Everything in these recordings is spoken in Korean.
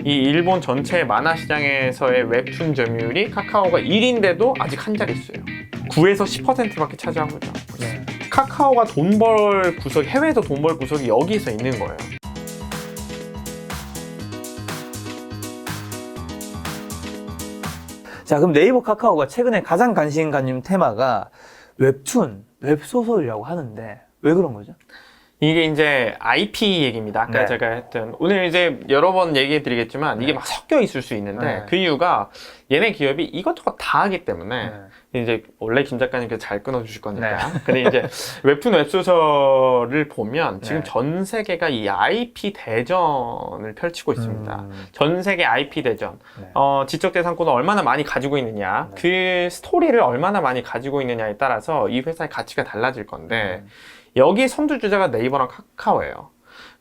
이 일본 전체 만화 시장에서의 웹툰 점유율이 카카오가 1인데도 아직 한 자릿수예요. 9에서 10%밖에 차지하고 있죠. 네. 카카오가 돈 벌 구석이, 해외에서 돈 벌 구석이 여기서 있는 거예요. 자, 그럼 네이버 카카오가 최근에 가장 관심 가진 테마가 웹툰, 웹소설이라고 하는데 왜 그런 거죠? 이게 이제 IP 얘기입니다. 아까 네. 제가 했던, 오늘 이제 여러 번 얘기해 드리겠지만 이게 막 섞여 있을 수 있는데 네. 그 이유가 얘네 기업이 이것저것 다 하기 때문에 이제 원래 김 작가님께서 잘 끊어주실 거니까. 근데 이제 웹툰 웹소설을 보면 지금 전 세계가 이 IP 대전을 펼치고 있습니다. 전 세계 IP 대전. 지적재산권을 얼마나 많이 가지고 있느냐, 그 스토리를 얼마나 많이 가지고 있느냐에 따라서 이 회사의 가치가 달라질 건데 여기 선두주자가 네이버랑 카카오예요.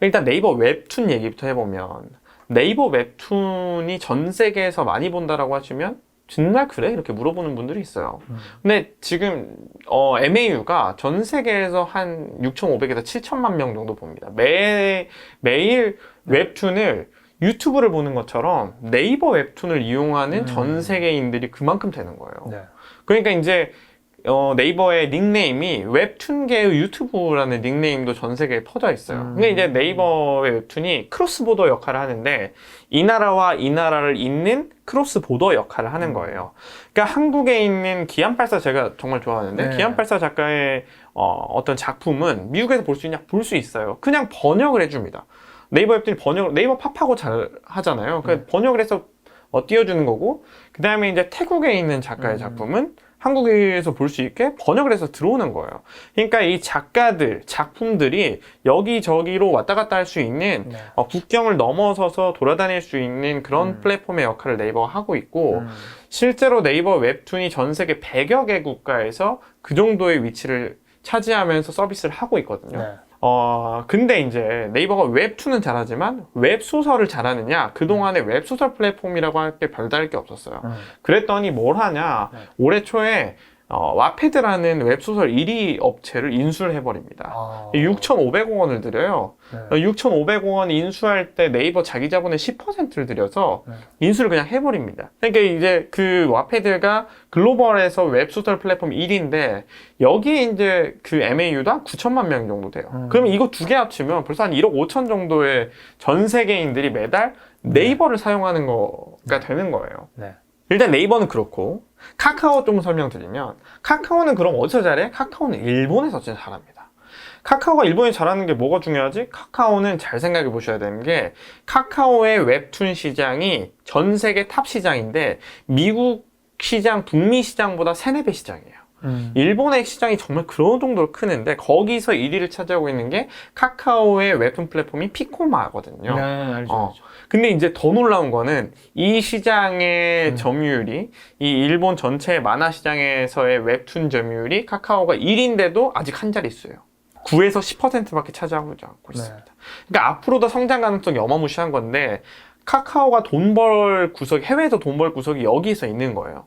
일단 네이버 웹툰 얘기부터 해보면 네이버 웹툰이 전 세계에서 많이 본다라고 하시면 정말 그래? 이렇게 물어보는 분들이 있어요. 근데 지금 MAU가 전 세계에서 한 6,500에서 7천만 명 정도 봅니다. 매일 웹툰을 유튜브를 보는 것처럼 네이버 웹툰을 이용하는 전 세계인들이 그만큼 되는 거예요. 그러니까 이제 네이버의 닉네임이 웹툰계의 유튜브라는 닉네임도 전 세계에 퍼져 있어요. 근데 이제 네이버의 웹툰이 크로스보더 역할을 하는데 이 나라와 이 나라를 잇는 크로스보더 역할을 하는 거예요. 그러니까 한국에 있는 기안84 제가 정말 좋아하는데 기안84 작가의 어떤 작품은 미국에서 볼 수 있냐? 볼 수 있어요. 그냥 번역을 해줍니다. 네이버 웹툰이 네이버 팝하고 잘 하잖아요. 그러니까 번역을 해서 띄워주는 거고, 그 다음에 이제 태국에 있는 작가의 작품은 한국에서 볼 수 있게 번역을 해서 들어오는 거예요. 그러니까 이 작가들, 작품들이 여기저기로 왔다 갔다 할 수 있는 국경을 넘어서서 돌아다닐 수 있는 그런 플랫폼의 역할을 네이버가 하고 있고, 실제로 네이버 웹툰이 전 세계 100여 개 국가에서 그 정도의 위치를 차지하면서 서비스를 하고 있거든요. 근데 이제 네이버가 웹툰은 잘하지만 웹소설을 잘하느냐? 그동안에 웹소설 플랫폼이라고 할 게 별다를 게 없었어요. 그랬더니 뭘 하냐? 올해 초에 와패드라는 웹소설 1위 업체를 인수를 해버립니다. 6,500억 원을 들여요. 6,500억 원 인수할 때 네이버 자기 자본의 10%를 들여서 인수를 그냥 해버립니다. 그러니까 이제 그 와패드가 글로벌에서 웹소설 플랫폼 1위인데 여기에 이제 그 MAU가 9천만 명 정도 돼요. 그러면 이거 두 개 합치면 벌써 한 1억 5천 정도의 전 세계인들이 매달 네이버를 사용하는 거가 되는 거예요. 일단 네이버는 그렇고, 카카오 좀 설명드리면, 카카오는 그럼 어디서 잘해? 카카오는 일본에서 진짜 잘합니다. 카카오가 일본에 잘하는 게 뭐가 중요하지? 카카오는 잘 생각해 보셔야 되는 게, 카카오의 웹툰 시장이 전 세계 탑 시장인데 미국 시장, 북미 시장보다 3-4배 시장이에요. 일본의 시장이 정말 그런 정도로 크는데 거기서 1위를 차지하고 있는 게 카카오의 웹툰 플랫폼이 피코마거든요. 알죠. 근데 이제 더 놀라운 거는 이 시장의 점유율이, 이 일본 전체 만화 시장에서의 웹툰 점유율이 카카오가 1인데도 아직 한 자릿수예요. 9에서 10%밖에 차지하고 않고 있습니다. 그러니까 앞으로도 성장 가능성이 어마무시한 건데 카카오가 돈 벌 구석이, 해외에서 돈 벌 구석이 여기서 있는 거예요.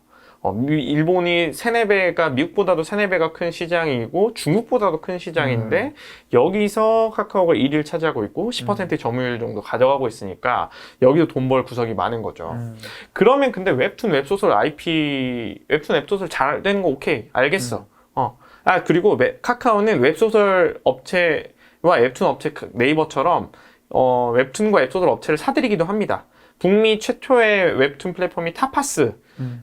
일본이 3-4배가, 미국보다도 3-4배가 큰 시장이고 중국보다도 큰 시장인데 여기서 카카오가 1위를 차지하고 있고 10% 점유율 정도 가져가고 있으니까 여기도 돈 벌 구석이 많은 거죠. 그러면 근데 웹툰, 웹소설 IP, 웹툰, 웹소설 잘 되는 거 오케이, 알겠어. 그리고 카카오는 웹소설 업체와 웹툰 업체 네이버처럼 웹툰과 웹소설 업체를 사들이기도 합니다. 북미 최초의 웹툰 플랫폼이 타파스.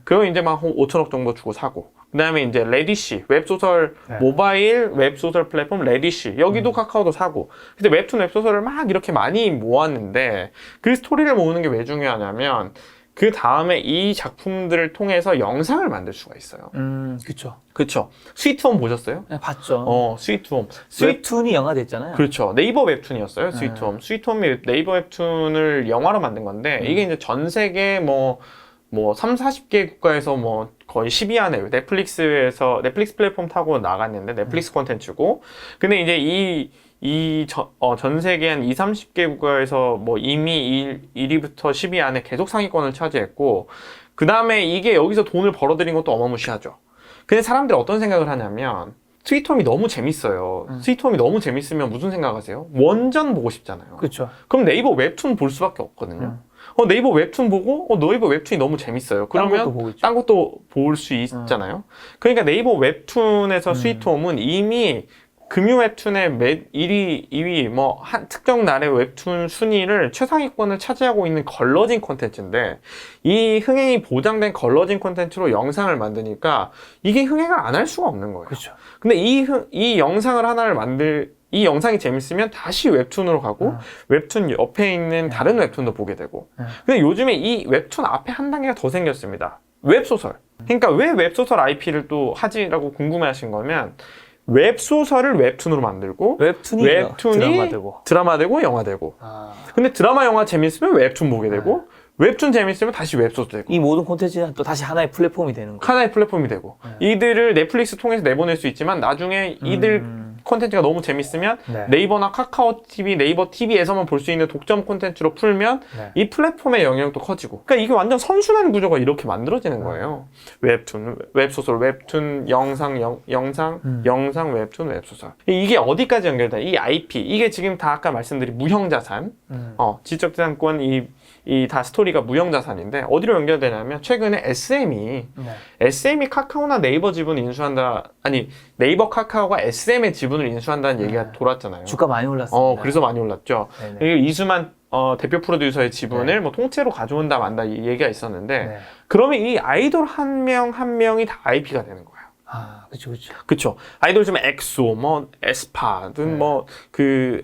그거 이제 막 5천억 정도 주고 사고. 그 다음에 이제 레디시, 웹소설, 모바일 웹소설 플랫폼 레디시. 여기도 카카오도 사고. 근데 웹툰 웹소설을 막 이렇게 많이 모았는데 그 스토리를 모으는 게 왜 중요하냐면 그 다음에 이 작품들을 통해서 영상을 만들 수가 있어요. 그쵸. 스위트홈 보셨어요? 네, 봤죠. 스위트홈. 웹툰이 영화 됐잖아요. 그렇죠. 네이버 웹툰이었어요, 스위트홈. 스위트홈이 네이버 웹툰을 영화로 만든 건데, 이게 이제 전 세계 뭐 30-40개 국가에서 뭐 거의 10위 안에 넷플릭스 플랫폼 타고 나갔는데, 넷플릭스 콘텐츠고. 근데 이제 전 세계 한 20-30개 국가에서 뭐 이미 1위부터 10위 안에 계속 상위권을 차지했고, 그 다음에 이게 여기서 돈을 벌어들인 것도 어마무시하죠. 근데 사람들이 어떤 생각을 하냐면, 스위트홈이 너무 재밌어요. 스위트홈이 너무 재밌으면 무슨 생각하세요? 원전 보고 싶잖아요. 그렇죠. 그럼 네이버 웹툰 볼 수밖에 없거든요. 네이버 웹툰 보고 네이버 웹툰이 너무 재밌어요. 그러면 딴 것도 볼 수 있잖아요. 그러니까 네이버 웹툰에서 스위트홈은 이미 금요 웹툰의 1위, 2위, 뭐, 한 특정 날의 웹툰 순위를 최상위권을 차지하고 있는 걸러진 콘텐츠인데, 이 흥행이 보장된 걸러진 콘텐츠로 영상을 만드니까, 이게 흥행을 안 할 수가 없는 거예요. 그렇죠. 근데 이 영상을 하나를 이 영상이 재밌으면 다시 웹툰으로 가고, 웹툰 옆에 있는 다른 웹툰도 보게 되고. 근데 요즘에 이 웹툰 앞에 한 단계가 더 생겼습니다. 웹소설. 그러니까 왜 웹소설 IP를 또 하지라고 궁금해 하신 거면, 웹소설을 웹툰으로 만들고 웹툰이 드라마되고 영화되고 근데 드라마 영화 재밌으면 웹툰 보게 되고 웹툰 재밌으면 다시 웹소설 되고 이 모든 콘텐츠는 또 다시 하나의 플랫폼이 되는 거예요. 하나의 플랫폼이 되고 이들을 넷플릭스 통해서 내보낼 수 있지만 나중에 이들 콘텐츠가 너무 재밌으면 네이버나 카카오 TV, 네이버 TV에서만 볼 수 있는 독점 콘텐츠로 풀면 이 플랫폼의 영향도 커지고 그러니까 이게 완전 선순환 구조가 이렇게 만들어지는 거예요. 웹툰, 웹소설, 웹툰, 영상, 영상, 웹툰, 웹소설 이게 어디까지 연결돼? 이 IP 이게 지금 다 아까 말씀드린 무형자산 지적재산권 이 다 스토리가 무형자산인데 어디로 연결되냐면 최근에 SM이 카카오나 네이버 지분을 인수한다 아니 네이버 카카오가 SM의 지분을 인수한다는 얘기가 돌았잖아요. 주가 많이 올랐습니다. 그래서 많이 올랐죠. 이수만 대표 프로듀서의 지분을 뭐 통째로 가져온다 만다 이 얘기가 있었는데 그러면 이 아이돌 한 명 한 명이 다 IP가 되는 거예요. 그쵸. 아이돌 중에 엑소, 뭐, 에스파든, 뭐,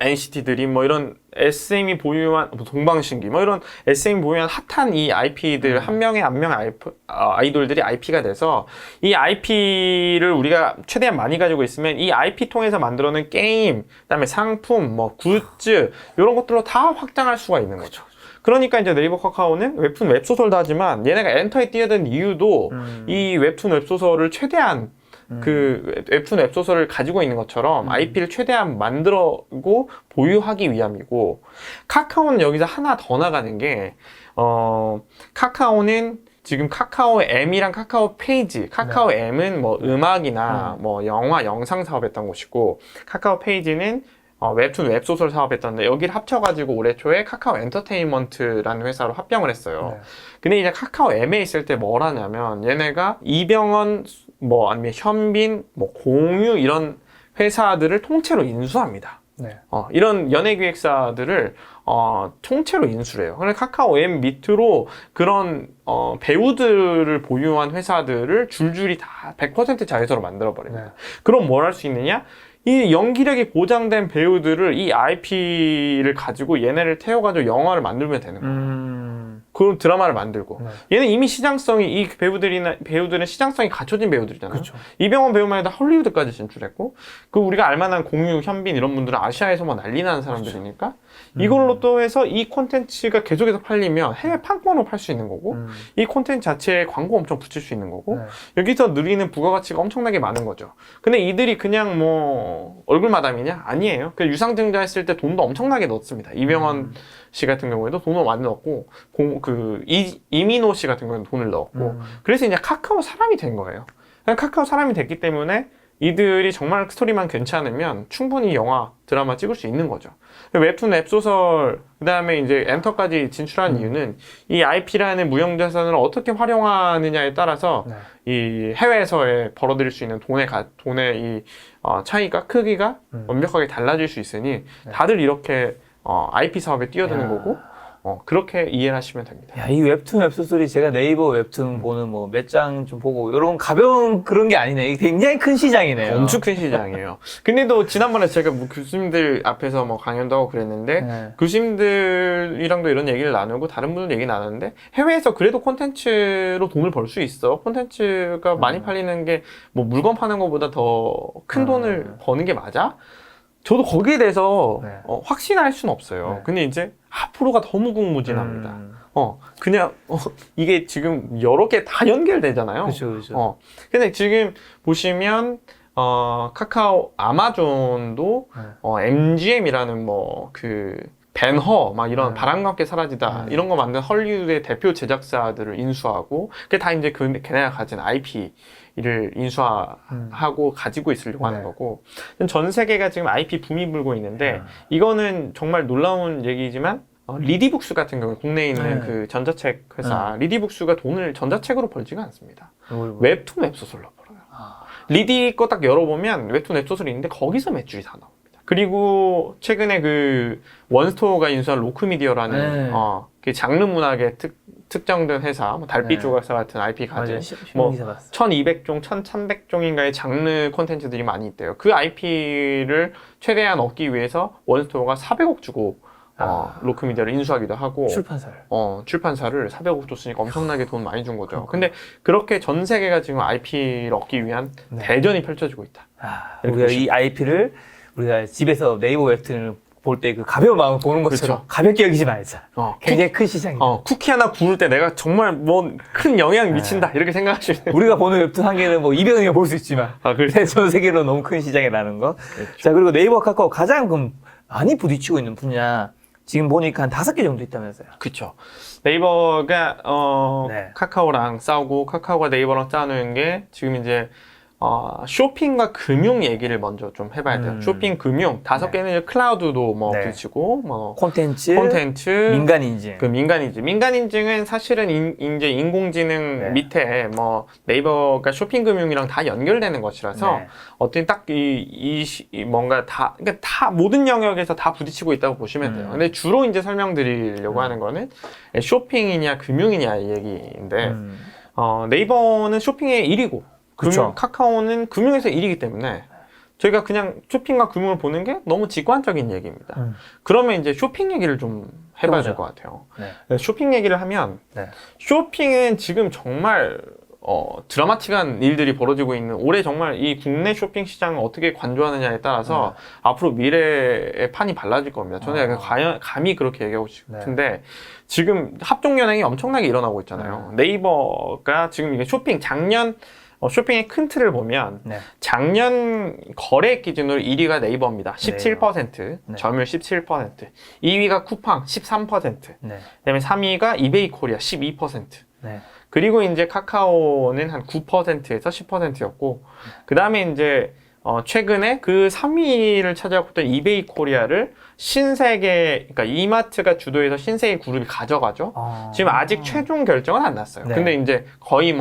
NCT들이 뭐 이런 SM이 보유한, 동방신기, 뭐 이런 SM이 보유한 핫한 이 IP들, 한 명의 아이돌들이 IP가 돼서 이 IP를 우리가 최대한 많이 가지고 있으면 이 IP 통해서 만들어낸 게임, 그 다음에 상품, 뭐, 굿즈, 이런 것들로 다 확장할 수가 있는 거죠. 그러니까 이제 네이버 카카오는 웹툰 웹소설도 하지만 얘네가 엔터에 뛰어든 이유도 이 웹툰 웹소설을 최대한 웹툰 웹소설을 가지고 있는 것처럼 IP를 최대한 만들고 보유하기 위함이고 카카오는 여기서 하나 더 나가는 게 카카오는 지금 카카오 M이랑 카카오 페이지 카카오 M은 뭐 음악이나 뭐 영화 영상 사업했던 곳이고 카카오 페이지는 웹툰 웹소설 사업했던데 여기를 합쳐가지고 올해 초에 카카오 엔터테인먼트라는 회사로 합병을 했어요. 근데 이제 카카오 M에 있을 때 뭘 하냐면 얘네가 이병헌 뭐 아니면 현빈 뭐 공유 이런 회사들을 통째로 인수합니다. 이런 연예기획사들을 통째로 인수를 해요. 그래서 카카오 M 밑으로 그런 배우들을 보유한 회사들을 줄줄이 다 100% 자회사로 만들어버립니다. 그럼 뭘 할 수 있느냐? 이 연기력이 보장된 배우들을 이 IP를 가지고 얘네를 태워가지고 영화를 만들면 되는 거예요. 그럼 드라마를 만들고 얘는 이미 시장성이 이 배우들은 시장성이 갖춰진 배우들이잖아요. 이병헌 배우만 해도 헐리우드까지 진출했고 우리가 알만한 공유, 현빈 이런 분들은 아시아에서 뭐 난리 나는 사람들이니까 이걸로 또 해서 이 콘텐츠가 계속해서 팔리면 해외 판권으로 팔 수 있는 거고 이 콘텐츠 자체에 광고 엄청 붙일 수 있는 거고 여기서 누리는 부가가치가 엄청나게 많은 거죠. 근데 이들이 그냥 뭐 얼굴 마담이냐? 아니에요. 유상증자 했을 때 돈도 엄청나게 넣었습니다. 이병헌 씨 같은 경우에도 돈을 많이 넣었고 이민호 씨 같은 경우에는 돈을 넣었고 그래서 이제 카카오 사람이 된 거예요. 카카오 사람이 됐기 때문에 이들이 정말 스토리만 괜찮으면 충분히 영화, 드라마 찍을 수 있는 거죠. 웹툰, 웹소설, 그 다음에 이제 엔터까지 진출한 이유는 이 IP라는 무형자산을 어떻게 활용하느냐에 따라서 이 해외에서의 벌어들일 수 있는 돈의 이 차이가, 크기가 완벽하게 달라질 수 있으니 다들 이렇게 IP 사업에 뛰어드는 거고 그렇게 이해를 하시면 됩니다. 이 웹툰 웹소설이 제가 네이버 웹툰 보는 뭐 몇 장 좀 보고 이런 가벼운 그런 게 아니네. 이게 굉장히 큰 시장이네요. 엄청 큰 시장이에요. 근데도 지난번에 제가 뭐 교수님들 앞에서 뭐 강연도 하고 그랬는데 교수님들이랑도 이런 얘기를 나누고 다른 분들 얘기 나눴는데 해외에서 그래도 콘텐츠로 돈을 벌 수 있어. 콘텐츠가 많이 팔리는 게 뭐 물건 파는 것보다 더 큰 돈을 버는 게 맞아? 저도 거기에 대해서 확신할 수는 없어요. 근데 이제 앞으로가 더 무궁무진합니다. 그냥 이게 지금 여러 개 다 연결되잖아요. 그렇죠. 근데 지금 보시면 카카오 아마존도 MGM이라는 뭐 벤허 막 이런 바람과 함께 사라지다 이런 거 만든 헐리우드의 대표 제작사들을 인수하고 그게 다 이제 걔네가 가진 IP를 인수하고 가지고 있으려고 하는 거고 전 세계가 지금 IP 붐이 불고 있는데 이거는 정말 놀라운 얘기지만 리디북스 같은 경우 국내에 있는 그 전자책 회사 리디북스가 돈을 전자책으로 벌지가 않습니다. 웹툰 웹소설로 벌어요. 리디 거 딱 열어보면 웹툰 웹소설이 있는데 거기서 매출이 다 나옵니다. 그리고 최근에 그 원스토어가 인수한 로크미디어라는 그 장르 문학에 특정된 회사, 뭐 달빛 조각사 같은 IP 가진 뭐 1200종, 1300종인가의 장르 콘텐츠들이 많이 있대요. 그 IP를 최대한 얻기 위해서 원스토어가 400억 주고 로크미디어를 인수하기도 하고 출판사를 400억 줬으니까 엄청나게 돈 많이 준 거죠. 근데 그렇게 전 세계가 지금 IP를 얻기 위한 대전이 펼쳐지고 있다. 우리가 이 IP를 우리가 집에서 네이버 웹툰을 볼 때 그 가벼운 마음을 보는 것처럼 그렇죠. 가볍게 여기지 말자. 굉장히 큰 시장이다. 쿠키 하나 구울 때 내가 정말 뭐 큰 영향 미친다 이렇게 생각하시면 우리가 보는 웹툰 한 개는 뭐 200원이면 볼 수 있지만 근데 전 세계로 너무 큰 시장이라는 거. 그렇죠. 자, 그리고 네이버 카카오 가장 많이 부딪히고 있는 분야 지금 보니까 한 5개 정도 있다면서요. 그렇죠. 네이버가 카카오랑 싸우고 카카오가 네이버랑 싸우는 게 지금 이제 쇼핑과 금융 얘기를 먼저 좀 해봐야 돼요. 쇼핑, 금융, 5개는 클라우드도 뭐 붙이고, 뭐 콘텐츠, 민간인증. 그 민간인증은 사실은 이제 인공지능 밑에 뭐 네이버가 쇼핑 금융이랑 다 연결되는 것이라서 어떤 딱 뭔가 그러니까 다 모든 영역에서 다 부딪히고 있다고 보시면 돼요. 근데 주로 이제 설명드리려고 하는 거는 쇼핑이냐 금융이냐 이 얘기인데 네이버는 쇼핑의 1위고. 카카오는 금융에서 1위기 때문에 저희가 그냥 쇼핑과 금융을 보는 게 너무 직관적인 얘기입니다. 그러면 이제 쇼핑 얘기를 좀 해봐야 될 것 같아요. 쇼핑 얘기를 하면 쇼핑은 지금 정말 드라마틱한 일들이 벌어지고 있는 올해 정말 이 국내 쇼핑 시장을 어떻게 관조하느냐에 따라서 앞으로 미래의 판이 달라질 겁니다. 저는 약간 감히 그렇게 얘기하고 싶은데 지금 합종연행이 엄청나게 일어나고 있잖아요. 네이버가 지금 이게 작년 쇼핑의 큰 틀을 보면 작년 거래액 기준으로 1위가 네이버입니다. 17%, 점유율 17%. 2위가 쿠팡 13%. 그다음에 3위가 이베이 코리아 12%. 그리고 이제 카카오는 한 9%에서 10%였고 그다음에 이제 최근에 그 3위를 차지하고 있던 이베이 코리아를 신세계, 그러니까 이마트가 주도해서 신세계 그룹이 가져가죠. 지금 아직 최종 결정은 안 났어요. 근데 이제 거의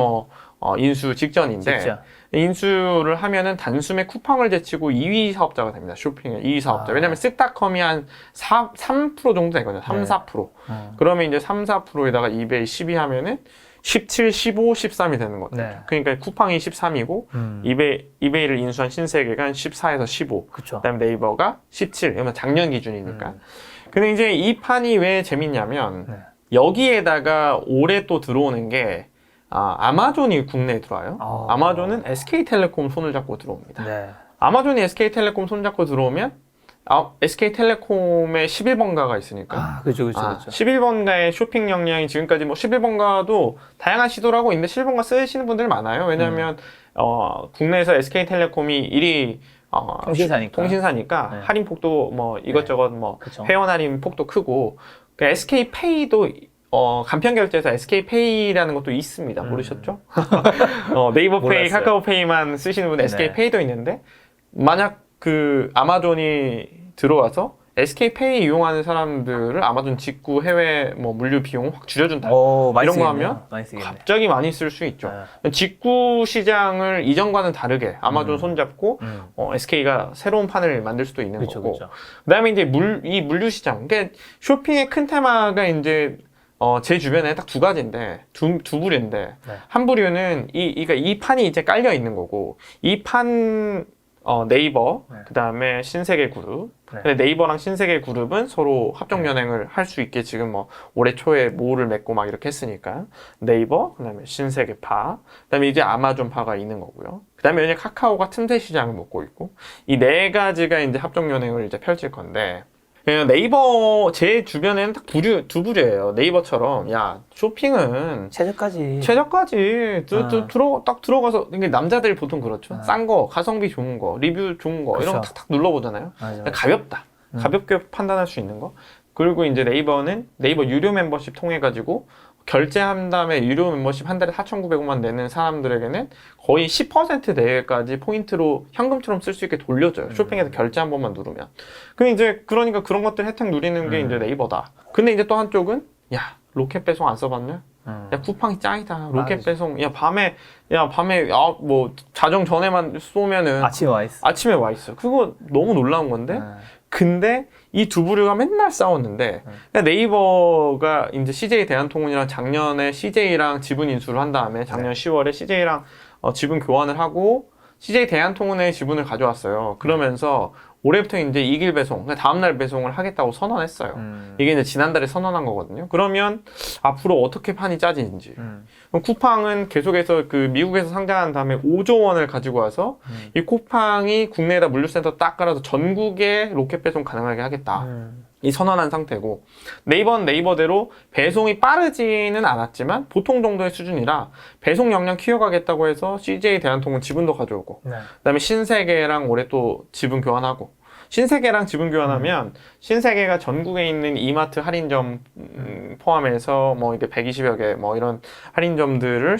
인수 직전인데 인수를 하면은 단숨에 쿠팡을 제치고 2위 사업자가 됩니다. 쇼핑의 2위 사업자. 왜냐면 쓱닷컴이 한 3% 정도 되거든요. 3, 4%. 그러면 이제 3, 4%에다가 이베이 12 하면은 17, 15, 13이 되는 거죠. 그러니까 쿠팡이 13이고 이베이를 인수한 신세계가 한 14에서 15. 그다음에 네이버가 17. 그러면 작년 기준이니까. 근데 이제 이 판이 왜 재밌냐면 여기에다가 올해 또 들어오는 게 아마존이 국내에 들어와요. 아마존은 SK텔레콤 손을 잡고 들어옵니다. 아마존이 SK텔레콤 손 잡고 들어오면 SK텔레콤의 11번가가 있으니까. 그렇죠. 11번가의 쇼핑 역량이 지금까지 뭐 11번가도 다양한 시도를 하고 있는데 11번가 쓰시는 분들 많아요. 왜냐하면 국내에서 SK텔레콤이 1위 통신사니까 할인 폭도 뭐 이것저것 뭐 회원 할인 폭도 크고 SK페이도 간편결제에서 SK페이라는 것도 있습니다. 모르셨죠? 네이버페이, 카카오페이만 쓰시는 분은 SK페이도 있는데 만약 그 아마존이 들어와서 SK페이 이용하는 사람들을 아마존 직구 해외 뭐 물류 비용 확 줄여준다. 이런 거 하면 갑자기 많이 쓸 수 있죠. 직구 시장을 이전과는 다르게 아마존 손잡고 SK가 새로운 판을 만들 수도 있는 거고. 그다음에 이제 이 물류 시장. 그러니까 쇼핑의 큰 테마가 이제 제 주변에 딱 2가지인데, 두 부류인데, 한 부류는 그러니까 이 판이 이제 깔려 있는 거고, 이 판, 네이버, 그 다음에 신세계 그룹. 근데 네이버랑 신세계 그룹은 서로 합종연행을 할 수 있게 지금 뭐 올해 초에 모를 맺고 막 이렇게 했으니까, 네이버, 그 다음에 신세계파, 그 다음에 이제 아마존파가 있는 거고요. 그 다음에 이제 카카오가 틈새 시장을 먹고 있고, 이 4가지가 이제 합종연행을 이제 펼칠 건데, 네이버 제 주변에는 딱 두 부류예요. 네이버처럼 야 쇼핑은 최저까지 딱 들어가서 이게 남자들이 보통 그렇죠. 싼 거, 가성비 좋은 거, 리뷰 좋은 거 이런 거 탁탁 눌러보잖아요. 가볍다. 가볍게 판단할 수 있는 거. 그리고 이제 네이버는 네이버 유료 멤버십 통해 가지고 결제한 다음에 유료 멤버십 한 달에 4,900원만 내는 사람들에게는 거의 10% 내외까지 포인트로 현금처럼 쓸 수 있게 돌려줘요. 쇼핑에서 결제 한 번만 누르면. 그럼 이제 그러니까 그런 것들 혜택 누리는 게 이제 네이버다. 근데 이제 또 한쪽은 야 로켓 배송 안 써봤냐? 야 쿠팡이 짱이다. 로켓 배송. 야 밤에 뭐 자정 전에만 쏘면은 아침에 와 있어. 아침에 와 있어. 그거 너무 놀라운 건데. 근데 이 두 부류가 맨날 싸웠는데 그러니까 네이버가 이제 CJ 대한통운이랑 작년에 CJ랑 지분 인수를 한 다음에 작년 10월에 CJ랑 지분 교환을 하고 CJ 대한통운의 지분을 가져왔어요. 그러면서 올해부터 이제 이길 배송, 그러니까 다음날 배송을 하겠다고 선언했어요. 이게 이제 지난달에 선언한 거거든요. 그러면 앞으로 어떻게 판이 짜지는지. 그럼 쿠팡은 계속해서 그 미국에서 상장한 다음에 5조 원을 가지고 와서 이 쿠팡이 국내에다 물류센터 딱 깔아서 전국에 로켓 배송 가능하게 하겠다. 이 선언한 상태고 네이버는 네이버대로 배송이 빠르지는 않았지만 보통 정도의 수준이라 배송 역량 키워가겠다고 해서 CJ 대한통운 지분도 가져오고 그다음에 신세계랑 올해 또 지분 교환하고 신세계랑 지분 교환하면 신세계가 전국에 있는 이마트 할인점 포함해서 뭐 이게 120여 개 뭐 이런 할인점들을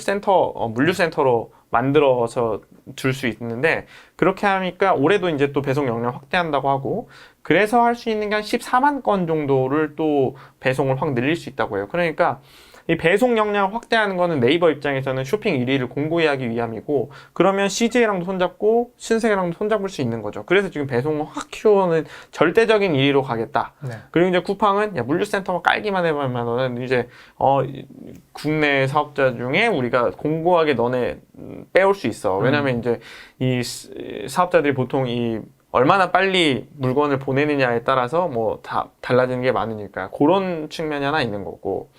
물류센터로 만들어서 줄 수 있는데 그렇게 하니까 올해도 이제 또 배송 역량 확대한다고 하고 그래서 할 수 있는 게 한 14만 건 정도를 또 배송을 확 늘릴 수 있다고 해요. 그러니까 이 배송 역량을 확대하는 거는 네이버 입장에서는 쇼핑 1위를 공고히 하기 위함이고 그러면 CJ랑도 손잡고 신세계랑도 손잡을 수 있는 거죠. 그래서 지금 배송을 확 키워는 절대적인 1위로 가겠다. 그리고 이제 쿠팡은 야 물류센터만 깔기만 해보면 이제 국내 사업자 중에 우리가 공고하게 너네 빼올 수 있어. 왜냐면 이제 이 사업자들이 보통 이 얼마나 빨리 물건을 보내느냐에 따라서 뭐 다 달라지는 게 많으니까 그런 측면이 하나 있는 거고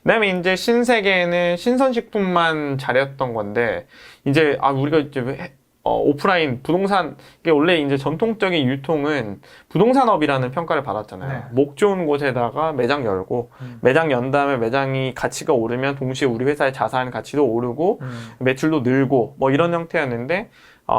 그다음에 이제 신세계는 신선식품만 잘했던 건데 이제 우리가 이제 오프라인 부동산 이게 원래 이제 전통적인 유통은 부동산업이라는 평가를 받았잖아요. 목 좋은 곳에다가 매장 열고 매장 연 다음에 매장이 가치가 오르면 동시에 우리 회사의 자산 가치도 오르고 매출도 늘고 뭐 이런 형태였는데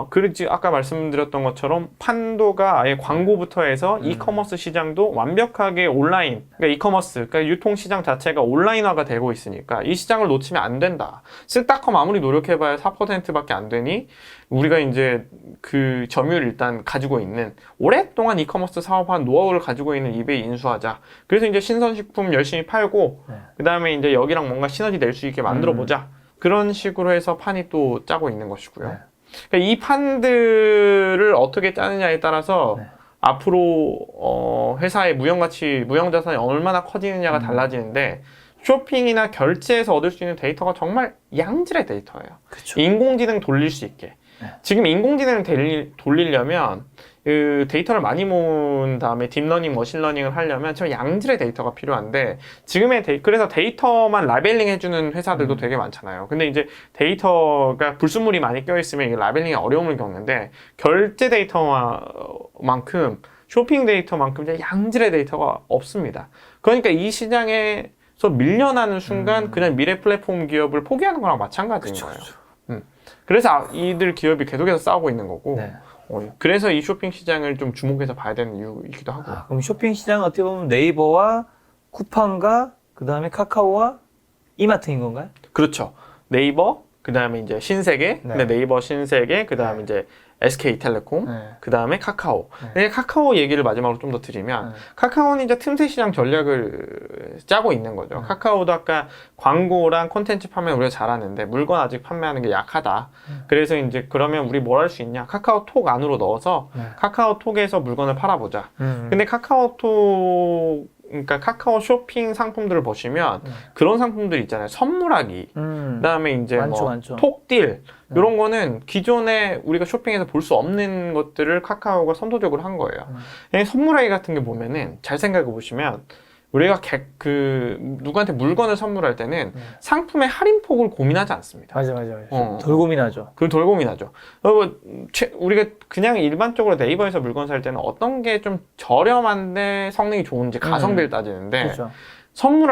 그렇지 아까 말씀드렸던 것처럼 판도가 아예 광고부터 해서 이커머스 시장도 완벽하게 온라인, 그러니까 이커머스, 그러니까 유통 시장 자체가 온라인화가 되고 있으니까 이 시장을 놓치면 안 된다. 쓱닷컴 아무리 노력해봐야 4%밖에 안 되니 우리가 이제 그 점유율 일단 가지고 있는 오랫동안 이커머스 사업한 노하우를 가지고 있는 이베이 인수하자. 그래서 이제 신선식품 열심히 팔고 그 다음에 이제 여기랑 뭔가 시너지 낼 수 있게 만들어보자. 그런 식으로 해서 판이 또 짜고 있는 것이고요. 그러니까 이 판들을 어떻게 짜느냐에 따라서 앞으로 회사의 무형가치, 무형자산이 얼마나 커지느냐가 달라지는데 쇼핑이나 결제에서 얻을 수 있는 데이터가 정말 양질의 데이터예요. 그쵸. 인공지능 돌릴 수 있게. 지금 인공지능을 돌리려면 그 데이터를 많이 모은 다음에 딥러닝, 머신러닝을 하려면 저 양질의 데이터가 필요한데 지금의 그래서 데이터만 라벨링 해주는 회사들도 되게 많잖아요. 근데 이제 데이터가 불순물이 많이 껴있으면 이게 라벨링에 어려움을 겪는데 결제 데이터만큼 쇼핑 데이터만큼 이제 양질의 데이터가 없습니다. 그러니까 이 시장에서 밀려나는 순간 그냥 미래 플랫폼 기업을 포기하는 거랑 마찬가지인 거예요. 그래서 이들 기업이 계속해서 싸우고 있는 거고 그래서 이 쇼핑 시장을 좀 주목해서 봐야 되는 이유이기도 하고. 그럼 쇼핑 시장은 어떻게 보면 네이버와 쿠팡과 그 다음에 카카오와 이마트인 건가요? 그렇죠. 네이버, 그 다음에 이제 신세계, 근데 네이버 신세계, 그 다음에 이제 SK텔레콤, 그 다음에 카카오. 근데 카카오 얘기를 마지막으로 좀 더 드리면 카카오는 이제 틈새 시장 전략을 짜고 있는 거죠. 카카오도 아까 광고랑 콘텐츠 판매 우리가 잘하는데 물건 아직 판매하는 게 약하다. 그래서 이제 그러면 우리 뭘 할 수 있냐? 카카오톡 안으로 넣어서 카카오톡에서 물건을 팔아보자. 근데 그러니까 카카오 쇼핑 상품들을 보시면 그런 상품들 있잖아요. 선물하기. 그다음에 이제 많죠. 톡딜 이런 거는 기존에 우리가 쇼핑에서 볼 수 없는 것들을 카카오가 선도적으로 한 거예요. 선물하기 같은 게 보면은 잘 생각해 보시면 우리가 누구한테 물건을 선물할 때는 상품의 할인폭을 고민하지 않습니다. 맞아. 덜 고민하죠. 덜 고민하죠. 우리가 그냥 일반적으로 네이버에서 물건 살 때는 어떤 게 좀 저렴한데 성능이 좋은지 가성비를 따지는데 그렇죠.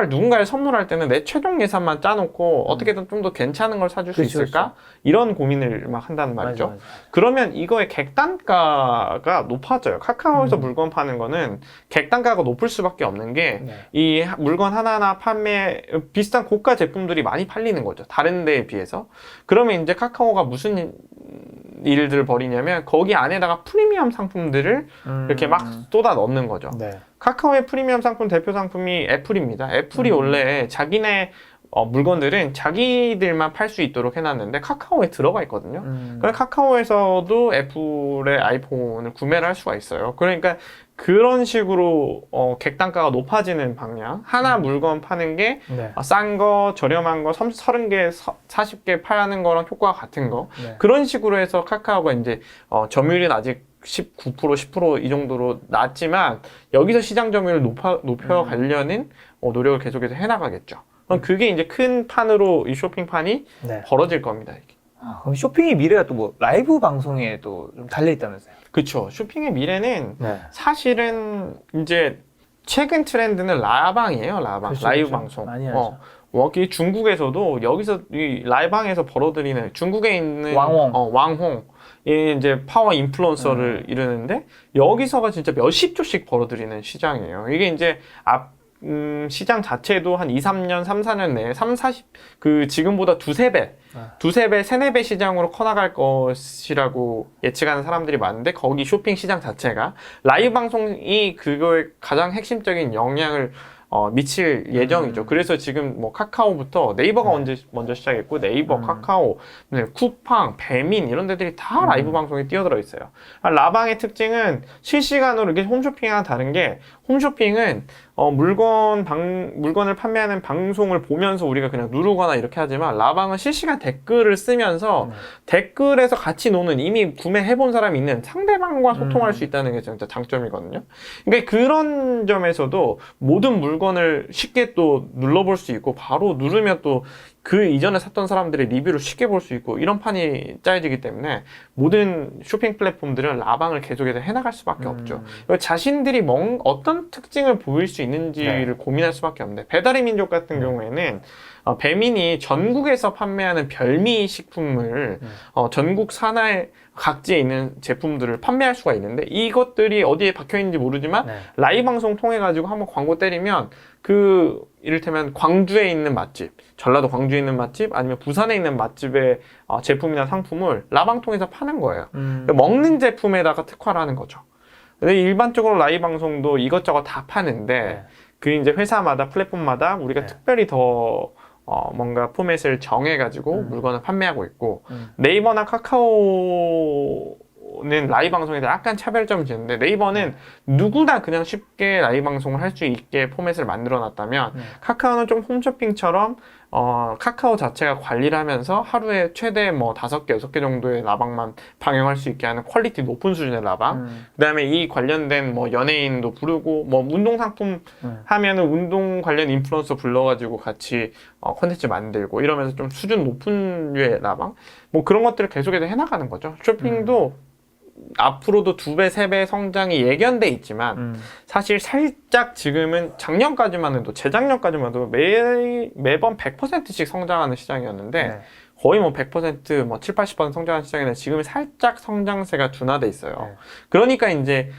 누군가를 선물할 때는 내 최종 예산만 짜놓고 어떻게든 좀 더 괜찮은 걸 사줄 수 있을까? 이런 고민을 막 한다는 말이죠. 맞아. 그러면 이거의 객단가가 높아져요. 카카오에서 물건 파는 거는 객단가가 높을 수밖에 없는 게 이 물건 하나하나 비슷한 고가 제품들이 많이 팔리는 거죠. 다른 데에 비해서. 그러면 이제 카카오가 무슨 일들을 벌이냐면 거기 안에다가 프리미엄 상품들을 이렇게 막 쏟아 넣는 거죠. 네. 카카오의 프리미엄 상품 대표 상품이 애플입니다. 애플이 원래 자기네 물건들은 자기들만 팔 수 있도록 해놨는데 카카오에 들어가 있거든요. 그래서 카카오에서도 애플의 아이폰을 구매를 할 수가 있어요. 그러니까 그런 식으로 객단가가 높아지는 방향. 하나 물건 파는 게 네. 싼 거, 저렴한 거, 30개, 40개 파는 거랑 효과가 같은 거. 네. 그런 식으로 해서 카카오가 이제 점유율은 아직 19%, 10% 이 정도로 낮지만 여기서 시장 점유율을 높여가려는 노력을 계속해서 해나가겠죠. 그럼 그게 이제 큰 판으로 이 쇼핑판이 네. 벌어질 겁니다. 이게. 그럼 쇼핑의 미래가 또 뭐 라이브 방송에도 좀 달려 있다면서요? 그쵸. 쇼핑의 미래는 네. 사실은 이제 최근 트렌드는 라방이에요. 라방. 그렇죠, 라이브 그렇죠. 방송. 많이 하죠. 여기 중국에서도 여기서 이 라이방에서 벌어들이는 중국에 있는 왕홍. 이 이제 파워 인플루언서를 이루는데 여기서가 진짜 몇십 조씩 벌어들이는 시장이에요. 이게 이제 시장 자체도 한 2, 3년, 3, 4년 내에 3, 40, 지금보다 두세 배, 세네 배 시장으로 커나갈 것이라고 예측하는 사람들이 많은데, 거기 쇼핑 시장 자체가 라이브 방송이 그거에 가장 핵심적인 영향을 미칠 예정이죠. 그래서 지금 뭐 카카오부터 네이버가 먼저 시작했고, 네이버, 카카오, 쿠팡, 배민 이런 데들이 다 라이브 방송에 뛰어들어 있어요. 라방의 특징은 실시간으로 이게 홈쇼핑이랑 다른 게, 홈쇼핑은 물건을 판매하는 방송을 보면서 우리가 그냥 누르거나 이렇게 하지만, 라방은 실시간 댓글을 쓰면서 댓글에서 같이 노는, 이미 구매해본 사람이 있는 상대방과 소통할 수 있다는 게 진짜 장점이거든요. 그러니까 그런 점에서도 모든 물건을 쉽게 또 눌러볼 수 있고, 바로 누르면 또 그 이전에 샀던 사람들의 리뷰를 쉽게 볼 수 있고, 이런 판이 짜여지기 때문에 모든 쇼핑 플랫폼들은 라방을 계속해서 해나갈 수밖에 없죠. 자신들이 어떤 특징을 보일 수 있는지를 고민할 수밖에 없는데, 배달의 민족 같은 경우에는 배민이 전국에서 판매하는 별미 식품을 전국 산하의 각지에 있는 제품들을 판매할 수가 있는데, 이것들이 어디에 박혀 있는지 모르지만 라이브 방송 통해 가지고 한번 광고 때리면 이를테면 광주에 있는 맛집, 전라도 광주에 있는 맛집, 아니면 부산에 있는 맛집의 제품이나 상품을 라방 통해서 파는 거예요. 그러니까 먹는 제품에다가 특화를 하는 거죠. 근데 일반적으로 라이브 방송도 이것저것 다 파는데, 그 이제 회사마다, 플랫폼마다 우리가 특별히 더 뭔가 포맷을 정해가지고 물건을 판매하고 있고, 네이버나 카카오는 라이브 방송에서 약간 차별점이 있는데, 네이버는 누구나 그냥 쉽게 라이브 방송을 할 수 있게 포맷을 만들어 놨다면, 카카오는 좀 홈쇼핑처럼 카카오 자체가 관리를 하면서 하루에 최대 뭐 5개, 6개 정도의 라방만 방영할 수 있게 하는 퀄리티 높은 수준의 라방. 그 다음에 이 관련된 뭐 연예인도 부르고, 뭐 운동상품 하면은 운동 관련 인플루언서 불러가지고 같이 콘텐츠 만들고 이러면서 좀 수준 높은 류의 라방. 뭐 그런 것들을 계속해서 해나가는 거죠. 쇼핑도 앞으로도 2배, 3배 성장이 예견돼 있지만, 사실 살짝 지금은 작년까지만 해도, 재작년까지만 해도 매번 100%씩 성장하는 시장이었는데, 거의 뭐 100%, 뭐 7, 80% 성장하는 시장인데, 지금은 살짝 성장세가 둔화돼 있어요. 그러니까 이제,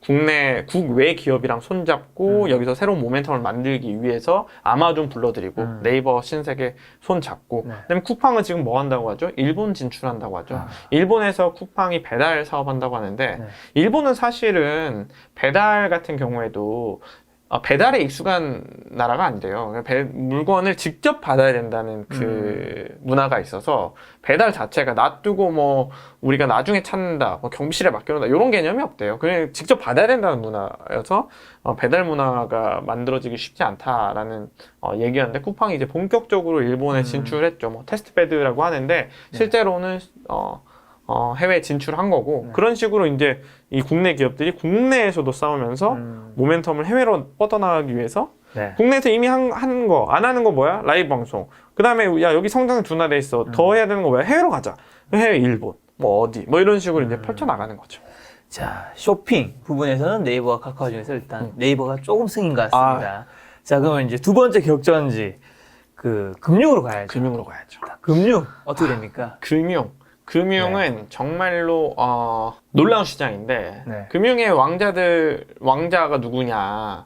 국외 기업이랑 손잡고 여기서 새로운 모멘텀을 만들기 위해서 아마존 불러들이고 네이버 신세계 손잡고, 그다음에 쿠팡은 지금 뭐 한다고 하죠? 일본 진출한다고 하죠. 일본에서 쿠팡이 배달 사업한다고 하는데, 일본은 사실은 배달 같은 경우에도 배달에 익숙한 나라가 안 돼요. 물건을 직접 받아야 된다는 문화가 있어서, 배달 자체가 놔두고 뭐 우리가 나중에 찾는다, 뭐 경비실에 맡겨놓는다, 이런 개념이 없대요. 그냥 직접 받아야 된다는 문화여서 배달 문화가 만들어지기 쉽지 않다라는 얘기였는데, 쿠팡이 이제 본격적으로 일본에 진출했죠. 뭐 테스트베드라고 하는데, 실제로는 해외 진출한 거고, 그런 식으로 이제 이 국내 기업들이 국내에서도 싸우면서 모멘텀을 해외로 뻗어나가기 위해서, 국내에서 이미 한 거, 안 하는 거 뭐야? 라이브 방송. 그 다음에 야, 여기 성장 둔화돼 있어. 더 해야 되는 거 뭐야? 해외로 가자. 해외 일본, 뭐 어디, 뭐 이런 식으로 이제 펼쳐나가는 거죠. 자, 쇼핑 부분에서는 네이버와 카카오 중에서 일단 네이버가 조금 승인 것 같습니다. 자, 그러면 이제 두 번째 격전지, 금융으로 가야죠. 금융으로 가야죠. 금융 어떻게 됩니까? 금융은 정말로 놀라운 시장인데, 금융의 왕자가 누구냐.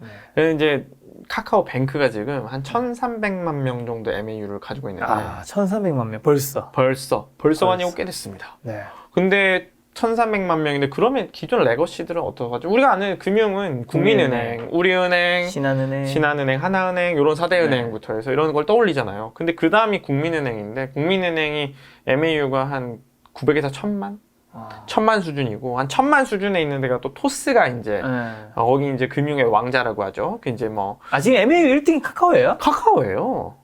이제 카카오뱅크가 지금 한 1,300만 명 정도 MAU를 가지고 있는데 1,300만 명 벌써. 벌써 아니고 꽤 됐습니다. 네. 근데 1,300만 명인데 그러면 기존 레거시들은 어떡하죠? 우리가 아는 금융은 국민은행, 우리은행, 신한은행, 하나은행 이런 4대 은행부터 해서 이런 걸 떠올리잖아요. 근데 그 다음이 국민은행인데 국민은행이 MAU가 한 900에서 1,000만? 1,000만 수준이고 한 1,000만 수준에 있는 데가 또 토스가 이제 거기 이제 금융의 왕자라고 하죠. 그 이제 뭐 지금 MAU 1등이 카카오예요? 카카오예요.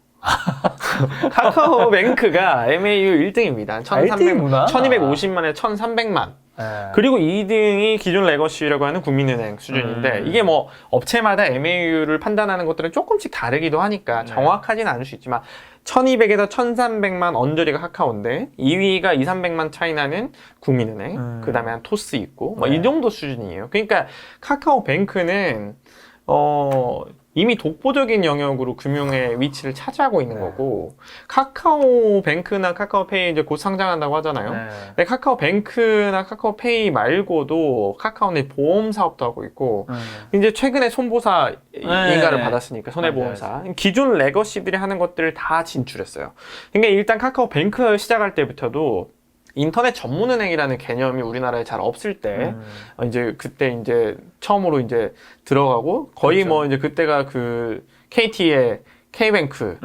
카카오뱅크가 MAU 1등입니다. 1등이구나. 1250만에 1300만. 그리고 2등이 기존 레거시라고 하는 국민은행 수준인데 이게 뭐 업체마다 MAU를 판단하는 것들은 조금씩 다르기도 하니까 정확하지는 않을 수 있지만 1200에서 1300만 언저리가 카카오인데 2위가 2,300만 차이 나는 국민은행 그 다음에 한 토스 있고 뭐 이 정도 수준이에요. 그러니까 카카오뱅크는 이미 독보적인 영역으로 금융의 위치를 차지하고 있는 거고 카카오뱅크나 카카오페이 이제 곧 상장한다고 하잖아요. 근데 카카오뱅크나 카카오페이 말고도 카카오는 보험 사업도 하고 있고 이제 최근에 손보사 인가를 받았으니까 손해보험사 기존 레거시들이 하는 것들을 다 진출했어요. 그러니까 일단 카카오뱅크 시작할 때부터도 인터넷 전문은행이라는 개념이 우리나라에 잘 없을 때 이제 그때 이제 처음으로 이제 들어가고 거의 그렇죠. 뭐 이제 그때가 그 KT의 K뱅크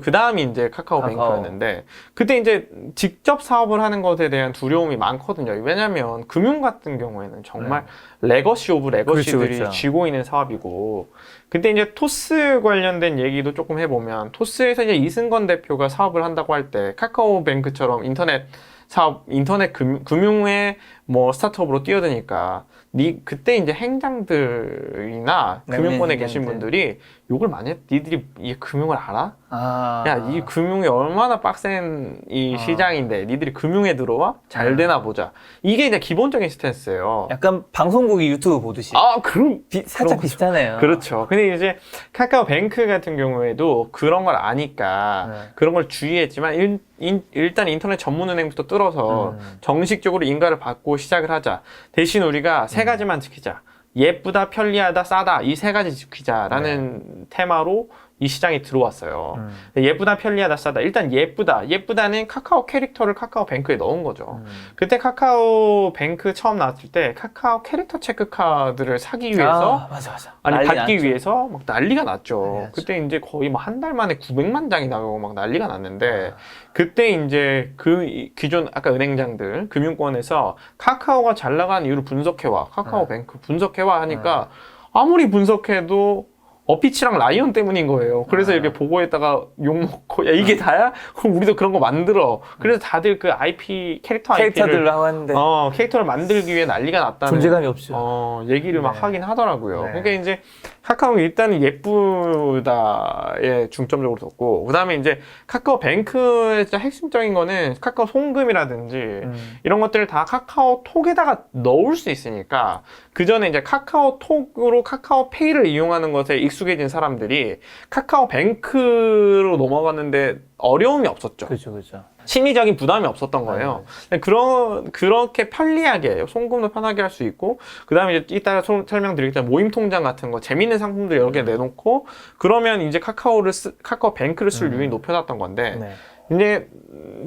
그 다음이 이제 카카오뱅크였는데 그때 이제 직접 사업을 하는 것에 대한 두려움이 많거든요. 왜냐하면 금융 같은 경우에는 정말 레거시 오브 레거시들이 그렇죠. 쥐고 있는 사업이고 근데 이제 토스 관련된 얘기도 조금 해보면 토스에서 이제 이승건 대표가 사업을 한다고 할 때 카카오뱅크처럼 인터넷 사업, 인터넷 금융의 뭐 스타트업으로 뛰어드니까 그때 이제 행장들이나 금융권에 계신 분들이 욕을 많이 했. 니들이 이 금융을 알아? 야, 이 금융이 얼마나 빡센 이 시장인데 니들이 금융에 들어와? 잘 되나 보자. 이게 이제 기본적인 스탠스예요. 약간 방송국이 유튜브 보듯이. 그럼 살짝 비슷하네요. 그렇죠. 근데 이제 카카오뱅크 같은 경우에도 그런 걸 아니까 그런 걸 주의했지만 일단 인터넷 전문은행부터 뚫어서 정식적으로 인가를 받고 시작을 하자. 대신 우리가 세 가지만 지키자. 예쁘다, 편리하다, 싸다. 이 세 가지 지키자라는 테마로 이 시장에 들어왔어요. 예쁘다, 편리하다, 싸다. 일단 예쁘다는 카카오 캐릭터를 카카오뱅크에 넣은 거죠. 그때 카카오뱅크 처음 나왔을 때 카카오 캐릭터 체크 카드를 사기 위해서 받기 위해서 막 난리가 났죠. 그때 이제 거의 뭐 한 달 만에 900만 장이 나오고 막 난리가 났는데 그때 이제 그 기존 아까 은행장들 금융권에서 카카오가 잘 나가는 이유를 분석해와 카카오뱅크 분석해와 하니까 아무리 분석해도 어피치랑 라이언 때문인 거예요. 그래서 이렇게 보고에다가 욕먹고 야 이게 다야? 그럼 우리도 그런 거 만들어. 그래서 다들 그 IP 캐릭터들을 하는데 캐릭터를 만들기 위해 난리가 났다는 존재감이 없죠. 얘기를 막 하긴 하더라고요. 그러니까 이제 카카오는 일단은 예쁘다에 중점적으로 뒀고 그다음에 이제 카카오뱅크의 진짜 핵심적인 거는 카카오 송금이라든지 이런 것들을 다 카카오톡에다가 넣을 수 있으니까 그 전에 이제 카카오톡으로 카카오페이를 이용하는 것에 익숙해진 사람들이 카카오뱅크로 넘어갔는데 어려움이 없었죠. 그렇죠. 심리적인 부담이 없었던 거예요. 그렇게 편리하게 송금도 편하게 할 수 있고 그 다음에 이제 이따가 설명드리겠지만 모임 통장 같은 거 재밌는 상품들 여러 개 내놓고 그러면 이제 카카오뱅크를 쓸 율이 높여놨던 건데 이제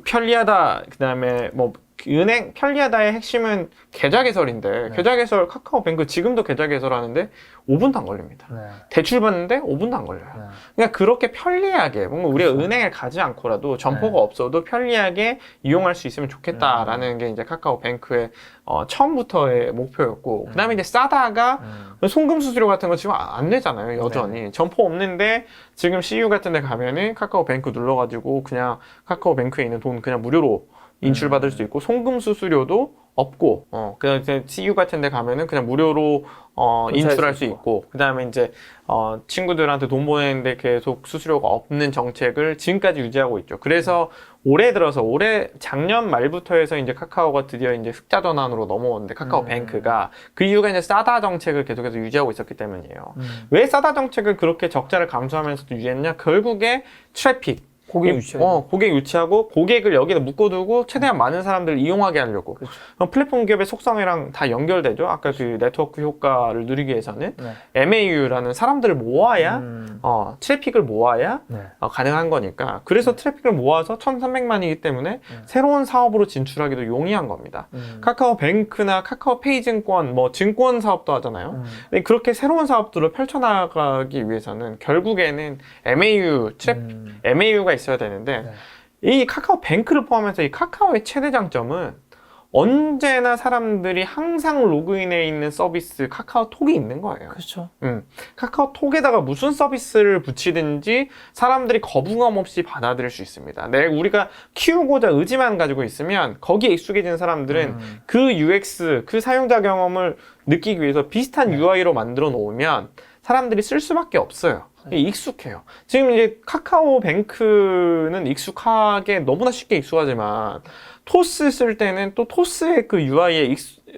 편리하다 그 다음에 뭐 은행 편리하다의 핵심은 계좌 개설인데 계좌 개설 카카오뱅크 지금도 계좌 개설하는데 5분도 안 걸립니다. 대출 받는데 5분도 안 걸려요. 그러니까 그렇게 편리하게 뭔가 우리가 은행에 가지 않고라도 점포가 없어도 편리하게 이용할 수 있으면 좋겠다라는 게 이제 카카오뱅크의 처음부터의 목표였고 그다음에 이제 싸다가 송금 수수료 같은 거 지금 안 내잖아요. 여전히 점포 없는데 지금 CU 같은 데 가면은 카카오뱅크 눌러가지고 그냥 카카오뱅크에 있는 돈 그냥 무료로 인출받을 수 있고 송금 수수료도 없고 그다음에 CU 같은 데 가면은 그냥 무료로 인출할 수 있고 그다음에 이제 친구들한테 돈 보내는데 계속 수수료가 없는 정책을 지금까지 유지하고 있죠. 그래서 올해 들어서 작년 말부터 해서 이제 카카오가 드디어 이제 흑자 전환으로 넘어오는데 카카오뱅크가 그 이유가 이제 싸다 정책을 계속해서 유지하고 있었기 때문이에요. 왜 싸다 정책을 그렇게 적자를 감수하면서도 유지했냐? 결국에 트래픽 고객 유치하고. 고객 유치하고 고객을 여기다 묶어두고 최대한 많은 사람들을 이용하게 하려고. 그렇죠. 그럼 플랫폼 기업의 속성이랑 다 연결되죠. 아까 그 네트워크 효과를 누리기 위해서는 네. MAU라는 사람들을 모아야 트래픽을 모아야 네. 가능한 거니까. 그래서 트래픽을 모아서 1,300만이기 때문에 새로운 사업으로 진출하기도 용이한 겁니다. 카카오뱅크나 카카오페이증권, 뭐 증권 사업도 하잖아요. 근데 그렇게 새로운 사업들을 펼쳐나가기 위해서는 결국에는 MAU가 있어야 되는데 이 카카오뱅크를 포함해서 이 카카오의 최대 장점은 언제나 사람들이 항상 로그인해 있는 서비스 카카오톡이 있는 거예요. 그렇죠. 카카오톡에다가 무슨 서비스를 붙이든지 사람들이 거부감 없이 받아들일 수 있습니다. 우리가 키우고자 의지만 가지고 있으면 거기에 익숙해진 사람들은 그 UX, 그 사용자 경험을 느끼기 위해서 비슷한 UI로 만들어 놓으면 사람들이 쓸 수밖에 없어요. 익숙해요. 지금 이제 카카오뱅크는 익숙하게 너무나 쉽게 익숙하지만 토스 쓸 때는 또 토스의 그 UI에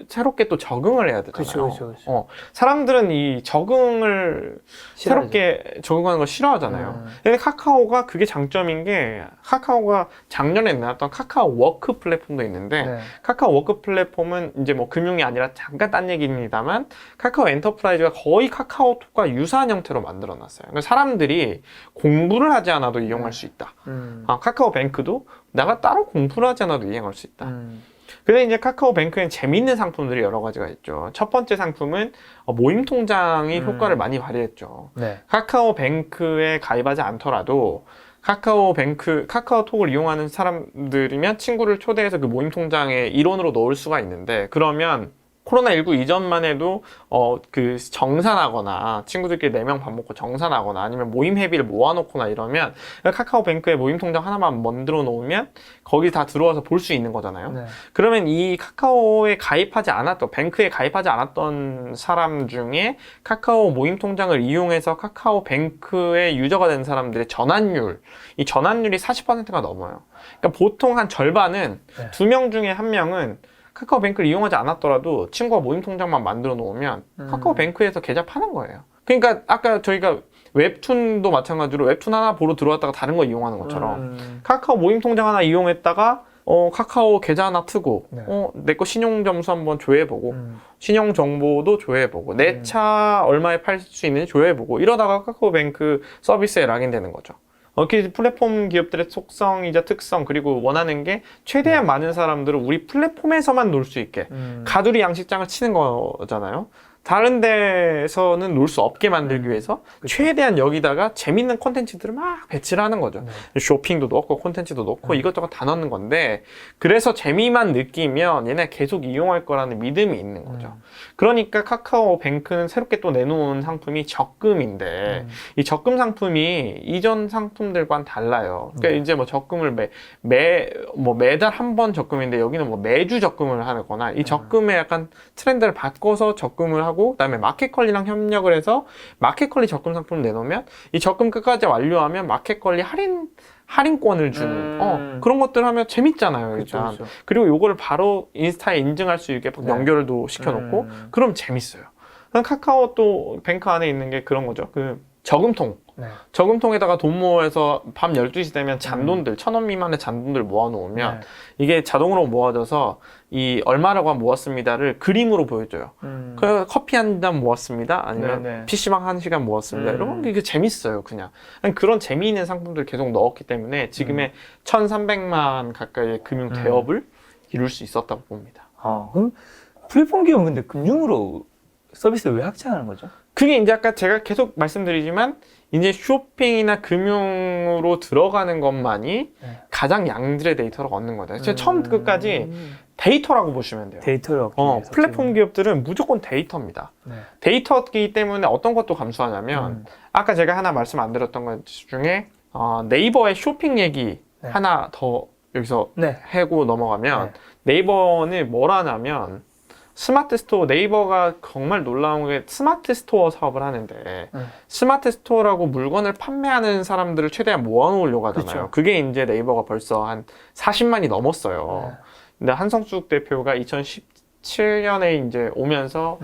새롭게 또 적응을 해야 되잖아요. 그렇죠. 사람들은 이 적응을 새롭게 적응하는 걸 싫어하잖아요. 근데 카카오가 그게 장점인 게 카카오가 작년에 내놨던 카카오 워크 플랫폼도 있는데 카카오 워크 플랫폼은 이제 뭐 금융이 아니라 잠깐 딴 얘기입니다만 카카오 엔터프라이즈가 거의 카카오톡과 유사한 형태로 만들어 놨어요. 그러니까 사람들이 공부를 하지 않아도 이용할 수 있다. 카카오뱅크도 내가 따로 공부를 하지 않아도 이용할 수 있다. 근데 이제 카카오뱅크엔 재미있는 상품들이 여러 가지가 있죠. 첫 번째 상품은 모임 통장이 효과를 많이 발휘했죠. 카카오뱅크에 가입하지 않더라도 카카오톡을 이용하는 사람들이면 친구를 초대해서 그 모임 통장에 일원으로 넣을 수가 있는데, 그러면 코로나19 이전만 해도 그 정산하거나 친구들끼리 4명 밥 먹고 정산하거나 아니면 모임 회비를 모아놓거나 이러면 카카오뱅크에 모임 통장 하나만 만들어 놓으면 거기 다 들어와서 볼 수 있는 거잖아요. 그러면 이 카카오에 가입하지 않았던, 뱅크에 가입하지 않았던 사람 중에 카카오 모임 통장을 이용해서 카카오뱅크의 유저가 된 사람들의 이 전환율이 40%가 넘어요. 그러니까 보통 한 절반은 2명 중에 1명은 카카오뱅크를 이용하지 않았더라도 친구가 모임 통장만 만들어 놓으면 카카오뱅크에서 계좌 파는 거예요. 그러니까 아까 저희가 웹툰도 마찬가지로 웹툰 하나 보러 들어왔다가 다른 거 이용하는 것처럼 카카오 모임 통장 하나 이용했다가 카카오 계좌 하나 트고 내 거 신용 점수 한번 조회해보고 신용 정보도 조회해보고 내 차 얼마에 팔 수 있는지 조회해보고 이러다가 카카오뱅크 서비스에 락인되는 거죠. 이렇게 플랫폼 기업들의 속성이자 특성, 그리고 원하는 게 최대한 많은 사람들을 우리 플랫폼에서만 놀 수 있게 가두리 양식장을 치는 거잖아요. 다른 데서는 놀 수 없게 만들기 위해서 최대한 여기다가 재밌는 콘텐츠들을 막 배치를 하는 거죠. 쇼핑도 넣고 콘텐츠도 넣고 이것저것 다 넣는 건데, 그래서 재미만 느끼면 얘네 계속 이용할 거라는 믿음이 있는 거죠. 그러니까 카카오뱅크는 새롭게 또 내놓은 상품이 적금인데 이 적금 상품이 이전 상품들과는 달라요. 그러니까 이제 뭐 적금을 매달 한 번 적금인데 여기는 뭐 매주 적금을 하거나 이 적금의 약간 트렌드를 바꿔서 적금을 하고 그다음에 마켓컬리랑 협력을 해서 마켓컬리 적금 상품을 내놓으면 이 적금 끝까지 완료하면 마켓컬리 할인권을 주는 그런 것들 하면 재밌잖아요. 일단. 그렇죠. 그리고 요거를 바로 인스타에 인증할 수 있게 연결도 시켜놓고 그럼 재밌어요. 카카오 또 뱅크 안에 있는 게 그런 거죠. 그 저금통. 저금통에다가 돈 모아서 밤 12시 되면 잔돈들, 1,000원 미만의 잔돈들 모아놓으면 이게 자동으로 모아져서 이 얼마라고 모았습니다를 그림으로 보여줘요. 그래서 커피 한 잔 모았습니다. 아니면 PC방 1시간 모았습니다. 이러면 이게 재밌어요, 그냥. 그런 재미있는 상품들 계속 넣었기 때문에 지금의 1,300만 가까이의 금융 대업을 이룰 수 있었다고 봅니다. 그럼 플랫폼 기업은 근데 금융으로 서비스를 왜 확장하는 거죠? 그게 이제 아까 제가 계속 말씀드리지만 이제 쇼핑이나 금융으로 들어가는 것만이 가장 양질의 데이터를 얻는 거다. 제가 처음 끝까지 데이터라고 보시면 돼요. 데이터를 얻기 위해서 플랫폼 기업들은 무조건 데이터입니다. 데이터이기 때문에 어떤 것도 감수하냐면 아까 제가 하나 말씀 안 드렸던 것 중에 네이버의 쇼핑 얘기 하나 더 여기서 하고 넘어가면 네이버는 뭘 하냐면 스마트 스토어, 네이버가 정말 놀라운 게 스마트 스토어 사업을 하는데 스마트 스토어라고 물건을 판매하는 사람들을 최대한 모아놓으려고 하잖아요. 그쵸. 그게 이제 네이버가 벌써 한 40만이 넘었어요. 근데 한성숙 대표가 2017년에 이제 오면서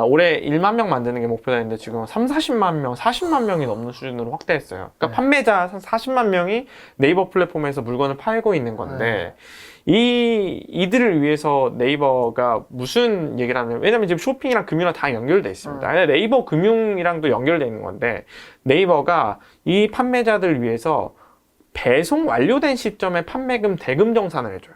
올해 1만 명 만드는 게 목표다 했는데 지금 40만 명, 40만 명이 넘는 수준으로 확대했어요. 그러니까 판매자 40만 명이 네이버 플랫폼에서 물건을 팔고 있는 건데 이들을 위해서 네이버가 무슨 얘기를 하냐면, 왜냐면 지금 쇼핑이랑 금융이랑 다 연결돼 있습니다. 네이버 금융이랑도 연결돼 있는 건데, 네이버가 이 판매자들을 위해서 배송 완료된 시점에 판매금 대금 정산을 해줘요.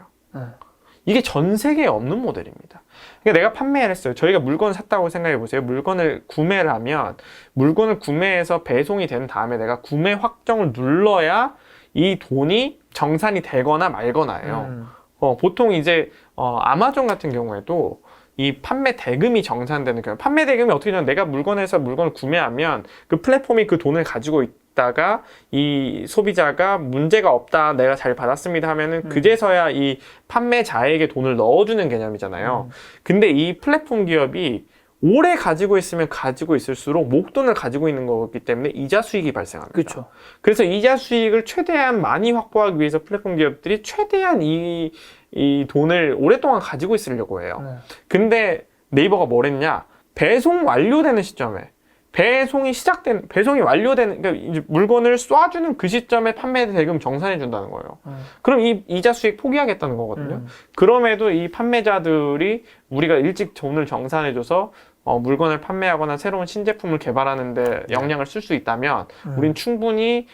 이게 전 세계에 없는 모델입니다. 그러니까 내가 판매를 했어요. 저희가 물건을 샀다고 생각해 보세요. 물건을 구매를 하면, 물건을 구매해서 배송이 된 다음에 내가 구매 확정을 눌러야 이 돈이 정산이 되거나 말거나예요. 보통 이제 아마존 같은 경우에도 이 판매 대금이 정산되는 경우, 판매 대금이 어떻게 되냐면, 내가 물건에서 물건을 구매하면 그 플랫폼이 그 돈을 가지고 있다가 이 소비자가 문제가 없다, 내가 잘 받았습니다 하면은 그제서야 이 판매자에게 돈을 넣어주는 개념이잖아요. 근데 이 플랫폼 기업이 오래 가지고 있으면 가지고 있을수록 목돈을 가지고 있는 거기 때문에 이자 수익이 발생합니다. 그렇죠. 그래서 이자 수익을 최대한 많이 확보하기 위해서 플랫폼 기업들이 최대한 이 돈을 오랫동안 가지고 있으려고 해요. 근데 네이버가 뭘 했냐? 배송 완료되는 시점에, 배송이 완료되는, 그러니까 이제 물건을 쏴주는 그 시점에 판매 대금 정산해 준다는 거예요. 그럼 이 이자 수익 포기하겠다는 거거든요. 그럼에도 이 판매자들이 우리가 일찍 돈을 정산해줘서 물건을 판매하거나 새로운 신제품을 개발하는데 역량을 쓸 수 있다면 우린 충분히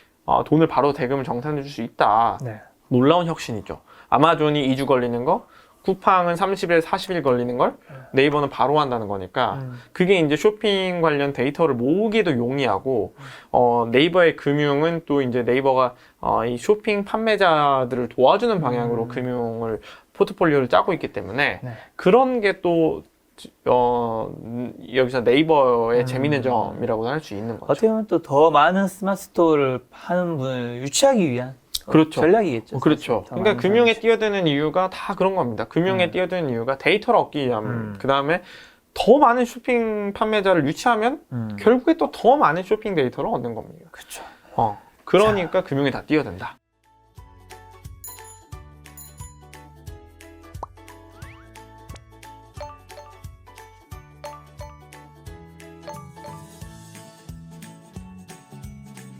돈을 바로 대금을 정산해 줄 수 있다. 놀라운 혁신이죠. 아마존이 2주 걸리는 거, 쿠팡은 30일, 40일 걸리는 걸 네이버는 바로 한다는 거니까 그게 이제 쇼핑 관련 데이터를 모으기도 용이하고, 네이버의 금융은 또 이제 네이버가 이 쇼핑 판매자들을 도와주는 방향으로 금융을 포트폴리오를 짜고 있기 때문에 그런 게 또 여기서 네이버의 재밌는 점이라고 할 수 있는 거죠. 어떻게 보면 또 더 많은 스마트 스토어를 하는 분을 유치하기 위한 그렇죠. 전략이겠죠. 그렇죠. 그러니까 금융에 뛰어드는 이유가 다 그런 겁니다. 금융에 뛰어드는 이유가 데이터를 얻기 위함. 그 다음에 더 많은 쇼핑 판매자를 유치하면 결국에 또 더 많은 쇼핑 데이터를 얻는 겁니다. 그렇죠. 그러니까 금융에 다 뛰어든다.